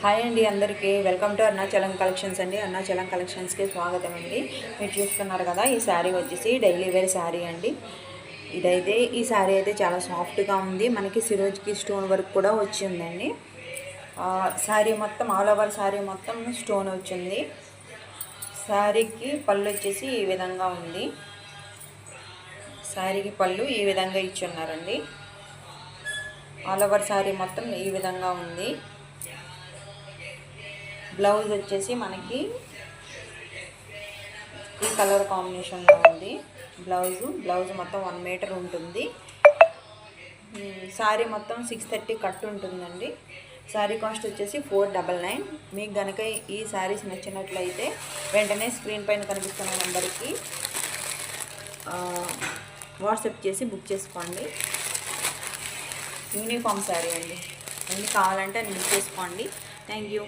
Hi అండి అందరికీ welcome to Arunachalam collections అండి. అరుణాచలం కలెక్షన్స్కి స్వాగతం అండి. మీరు చూస్తున్నారు కదా, ఈ శారీ వచ్చేసి డైలీ వేర్ శారీ అండి. ఇదైతే ఈ శారీ అయితే చాలా సాఫ్ట్గా ఉంది. మనకి సిరోజ్కి స్టోన్ వర్క్ కూడా వచ్చిందండి. శారీ మొత్తం ఆల్ ఓవర్ శారీ మొత్తం స్టోన్ వచ్చింది. శారీకి పళ్ళు వచ్చేసి ఈ విధంగా ఉంది. శారీకి పళ్ళు ఈ విధంగా ఇచ్చున్నారండి. ఆల్ ఓవర్ శారీ మొత్తం ఈ విధంగా ఉంది. బ్లౌజ్ వచ్చేసి మనకి ఈ కలర్ కాంబినేషన్లో ఉంది. బ్లౌజ్ మొత్తం 1 మీటర్ ఉంటుంది. శారీ మొత్తం 630 కట్ ఉంటుందండి. శారీ కాస్ట్ వచ్చేసి 499. మీకు కనుక ఈ శారీస్ నచ్చినట్లయితే వెంటనే స్క్రీన్ పైన కనిపిస్తున్న నెంబర్కి వాట్సాప్ చేసి బుక్ చేసుకోండి. యూనిఫామ్ శారీ అండి. ఎన్ని కావాలంటే అన్ని బుక్ చేసుకోండి. Thank you.